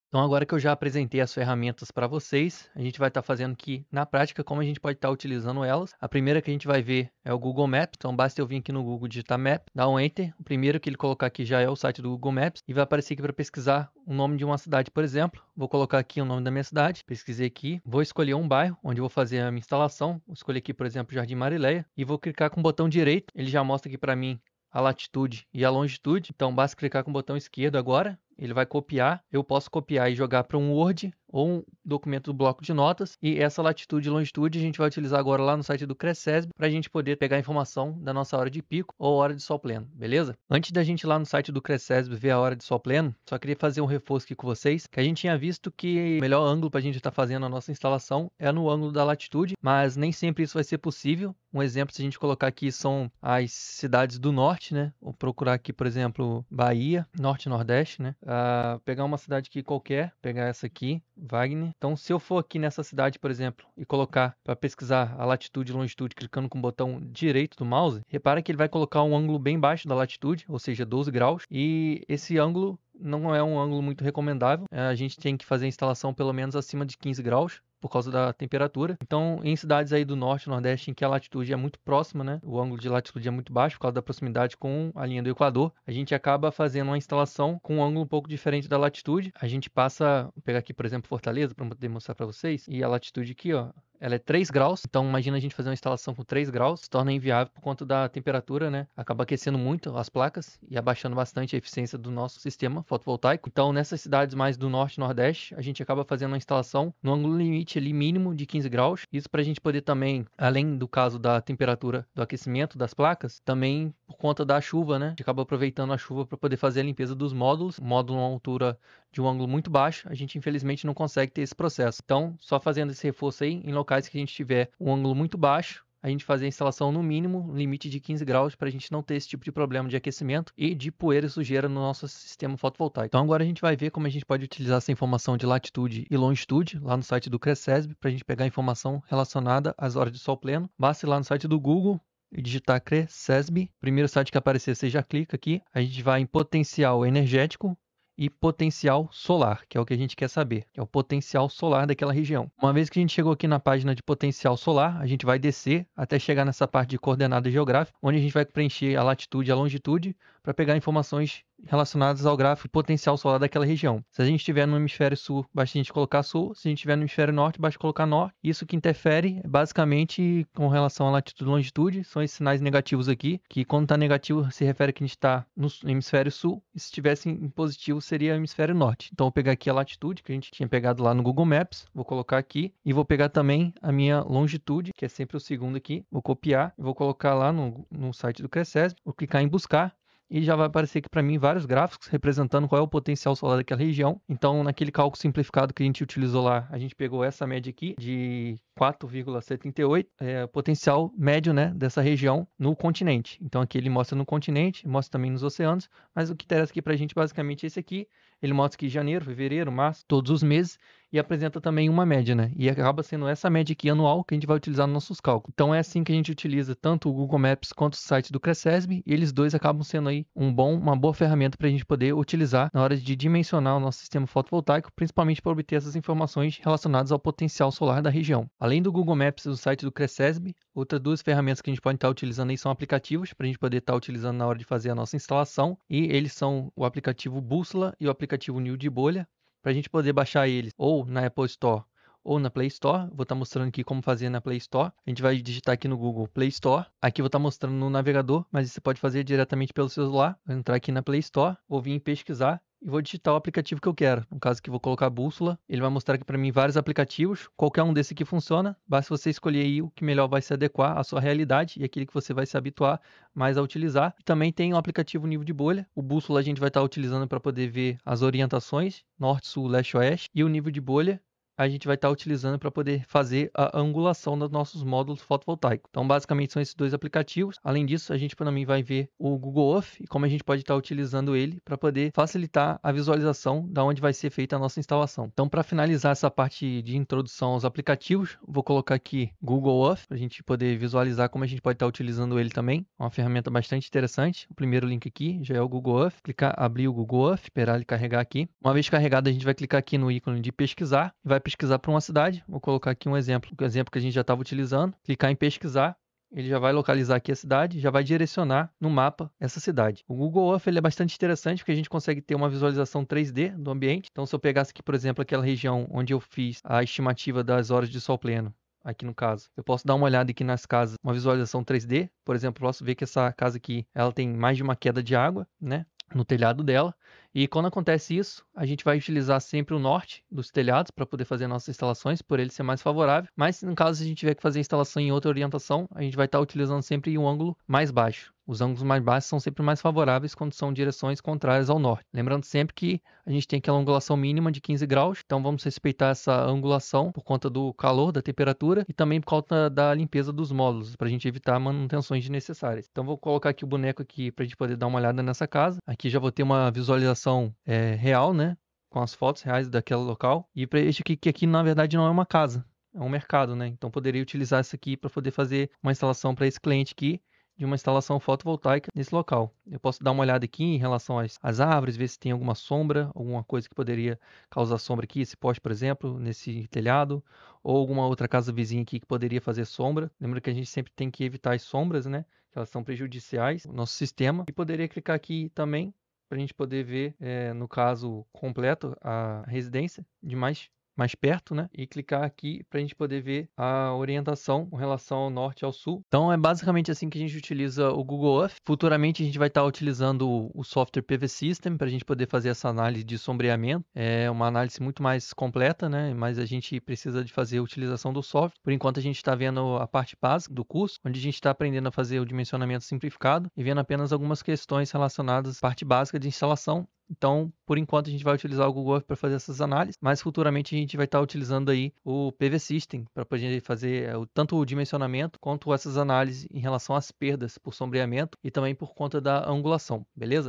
Então, agora que eu já apresentei as ferramentas para vocês, a gente vai estar fazendo aqui na prática como a gente pode estar utilizando elas. A primeira que a gente vai ver é o Google Maps. Então, basta eu vir aqui no Google, digitar Map, dar um Enter. O primeiro que ele colocar aqui já é o site do Google Maps e vai aparecer aqui para pesquisar o nome de uma cidade, por exemplo. Vou colocar aqui o nome da minha cidade, pesquisei aqui, vou escolher um bairro onde eu vou fazer a minha instalação. Vou escolher aqui, por exemplo, Jardim Marileia e vou clicar com o botão direito. Ele já mostra aqui para mim a latitude e a longitude. Então, basta clicar com o botão esquerdo agora. Ele vai copiar, eu posso copiar e jogar para um Word ou um documento do bloco de notas. E essa latitude e longitude a gente vai utilizar agora lá no site do Crescesb para a gente poder pegar a informação da nossa hora de pico ou hora de sol pleno, beleza? Antes da gente ir lá no site do Crescesb ver a hora de sol pleno, só queria fazer um reforço aqui com vocês, que a gente tinha visto que o melhor ângulo para a gente estar fazendo a nossa instalação é no ângulo da latitude, mas nem sempre isso vai ser possível. Um exemplo, se a gente colocar aqui, são as cidades do norte, né? Vou procurar aqui, por exemplo, Bahia, norte e nordeste, né? Pegar uma cidade aqui qualquer, pegar essa aqui, Wagner. Então, se eu for aqui nessa cidade, por exemplo, e colocar para pesquisar a latitude e longitude, clicando com o botão direito do mouse, repara que ele vai colocar um ângulo bem baixo da latitude, ou seja, 12 graus, e esse ângulo não é um ângulo muito recomendável. A gente tem que fazer a instalação pelo menos acima de 15 graus, por causa da temperatura. Então, em cidades aí do norte e nordeste em que a latitude é muito próxima, né? O ângulo de latitude é muito baixo por causa da proximidade com a linha do Equador. A gente acaba fazendo uma instalação com um ângulo um pouco diferente da latitude. A gente passa, vou pegar aqui, por exemplo, Fortaleza para poder mostrar para vocês. E a latitude aqui, ó, ela é 3 graus, então imagina a gente fazer uma instalação com 3 graus, se torna inviável por conta da temperatura, né? Acaba aquecendo muito as placas e abaixando bastante a eficiência do nosso sistema fotovoltaico. Então, nessas cidades mais do norte e nordeste, a gente acaba fazendo uma instalação no ângulo limite ali mínimo de 15 graus. Isso para a gente poder também, além do caso da temperatura do aquecimento das placas, também por conta da chuva, né? A gente acaba aproveitando a chuva para poder fazer a limpeza dos módulos. O módulo a uma altura de um ângulo muito baixo, a gente infelizmente não consegue ter esse processo. Então, só fazendo esse reforço aí, em locais que a gente tiver um ângulo muito baixo, a gente fazer a instalação no mínimo, limite de 15 graus, para a gente não ter esse tipo de problema de aquecimento e de poeira e sujeira no nosso sistema fotovoltaico. Então agora a gente vai ver como a gente pode utilizar essa informação de latitude e longitude lá no site do Crescesb, para a gente pegar a informação relacionada às horas de sol pleno. Basta ir lá no site do Google e digitar Crescesb. Primeiro site que aparecer, você já clica aqui. A gente vai em potencial energético e potencial solar, que é o que a gente quer saber, que é o potencial solar daquela região. Uma vez que a gente chegou aqui na página de potencial solar, a gente vai descer até chegar nessa parte de coordenada geográfica, onde a gente vai preencher a latitude e a longitude para pegar informações relacionadas ao gráfico potencial solar daquela região. Se a gente estiver no hemisfério sul, basta a gente colocar sul. Se a gente estiver no hemisfério norte, basta colocar norte. Isso que interfere, basicamente, com relação à latitude e longitude, são esses sinais negativos aqui, que quando está negativo se refere que a gente está no hemisfério sul, e se estivesse em positivo seria o hemisfério norte. Então, vou pegar aqui a latitude, que a gente tinha pegado lá no Google Maps, vou colocar aqui, e vou pegar também a minha longitude, que é sempre o segundo aqui, vou copiar, e vou colocar lá no site do Crescesb, vou clicar em buscar, e já vai aparecer aqui para mim vários gráficos representando qual é o potencial solar daquela região. Então, naquele cálculo simplificado que a gente utilizou lá, a gente pegou essa média aqui de 4,78, o potencial médio, né, dessa região no continente. Então, aqui ele mostra no continente, mostra também nos oceanos, mas o que interessa aqui para a gente basicamente é esse aqui. Ele mostra aqui janeiro, fevereiro, março, todos os meses, e apresenta também uma média, né? E acaba sendo essa média aqui anual que a gente vai utilizar nos nossos cálculos. Então é assim que a gente utiliza tanto o Google Maps quanto o site do Crescesb, e eles dois acabam sendo aí uma boa ferramenta para a gente poder utilizar na hora de dimensionar o nosso sistema fotovoltaico, principalmente para obter essas informações relacionadas ao potencial solar da região. Além do Google Maps e do site do Crescesb, outras duas ferramentas que a gente pode estar utilizando aí são aplicativos para a gente poder estar utilizando na hora de fazer a nossa instalação, e eles são o aplicativo Bússola e o aplicativo Ninho de Bolha, para a gente poder baixar eles ou na Apple Store ou na Play Store. Vou estar mostrando aqui como fazer na Play Store. A gente vai digitar aqui no Google Play Store. Aqui vou estar mostrando no navegador, mas você pode fazer diretamente pelo celular. Vou entrar aqui na Play Store, vou vir em pesquisar e vou digitar o aplicativo que eu quero. No caso aqui, vou colocar a bússola. Ele vai mostrar aqui para mim vários aplicativos. Qualquer um desse aqui funciona. Basta você escolher aí o que melhor vai se adequar à sua realidade e aquele que você vai se habituar mais a utilizar. E também tem o aplicativo Nível de Bolha. O bússola a gente vai estar utilizando para poder ver as orientações, norte, sul, leste, oeste. E o nível de bolha a gente vai estar utilizando para poder fazer a angulação dos nossos módulos fotovoltaicos. Então, basicamente, são esses dois aplicativos. Além disso, a gente também vai ver o Google Earth e como a gente pode estar utilizando ele para poder facilitar a visualização da onde vai ser feita a nossa instalação. Então, para finalizar essa parte de introdução aos aplicativos, vou colocar aqui Google Earth para a gente poder visualizar como a gente pode estar utilizando ele também. É uma ferramenta bastante interessante. O primeiro link aqui já é o Google Earth. Clicar, abrir o Google Earth, esperar ele carregar aqui. Uma vez carregado, a gente vai clicar aqui no ícone de pesquisar e vai pesquisar para uma cidade. Vou colocar aqui um exemplo, o exemplo que a gente já estava utilizando. Clicar em pesquisar. Ele já vai localizar aqui a cidade, já vai direcionar no mapa essa cidade. O Google Earth ele é bastante interessante porque a gente consegue ter uma visualização 3D do ambiente. Então, se eu pegasse aqui, por exemplo, aquela região onde eu fiz a estimativa das horas de sol pleno, aqui no caso, eu posso dar uma olhada aqui nas casas, uma visualização 3D. Por exemplo, eu posso ver que essa casa aqui, ela tem mais de uma queda de água, né, no telhado dela. E quando acontece isso, a gente vai utilizar sempre o norte dos telhados para poder fazer nossas instalações, por ele ser mais favorável. Mas no caso, se a gente tiver que fazer a instalação em outra orientação, a gente vai estar utilizando sempre um ângulo mais baixo. Os ângulos mais baixos são sempre mais favoráveis quando são direções contrárias ao norte. Lembrando sempre que a gente tem aquela angulação mínima de 15 graus, então vamos respeitar essa angulação por conta do calor, da temperatura e também por conta da limpeza dos módulos, para a gente evitar manutenções desnecessárias. Então vou colocar aqui o boneco aqui para a gente poder dar uma olhada nessa casa. Aqui já vou ter uma visualização real, né? Com as fotos reais daquele local. E para este aqui, que aqui na verdade não é uma casa, é um mercado, né? Então poderia utilizar isso aqui para poder fazer uma instalação para esse cliente aqui, de uma instalação fotovoltaica nesse local. Eu posso dar uma olhada aqui em relação às árvores, ver se tem alguma sombra, alguma coisa que poderia causar sombra aqui, esse poste, por exemplo, nesse telhado, ou alguma outra casa vizinha aqui que poderia fazer sombra. Lembra que a gente sempre tem que evitar as sombras, né? Que elas são prejudiciais ao nosso sistema. E poderia clicar aqui também para a gente poder ver, no caso completo, a residência de mais perto, né? E clicar aqui para a gente poder ver a orientação com relação ao norte e ao sul. Então é basicamente assim que a gente utiliza o Google Earth. Futuramente a gente vai estar utilizando o software PV System para a gente poder fazer essa análise de sombreamento. É uma análise muito mais completa, né? Mas a gente precisa de fazer a utilização do software. Por enquanto a gente está vendo a parte básica do curso, onde a gente está aprendendo a fazer o dimensionamento simplificado e vendo apenas algumas questões relacionadas à parte básica de instalação. Então, por enquanto, a gente vai utilizar o Google Earth para fazer essas análises, mas futuramente a gente vai estar utilizando aí o PV System para poder fazer tanto o dimensionamento quanto essas análises em relação às perdas por sombreamento e também por conta da angulação, beleza?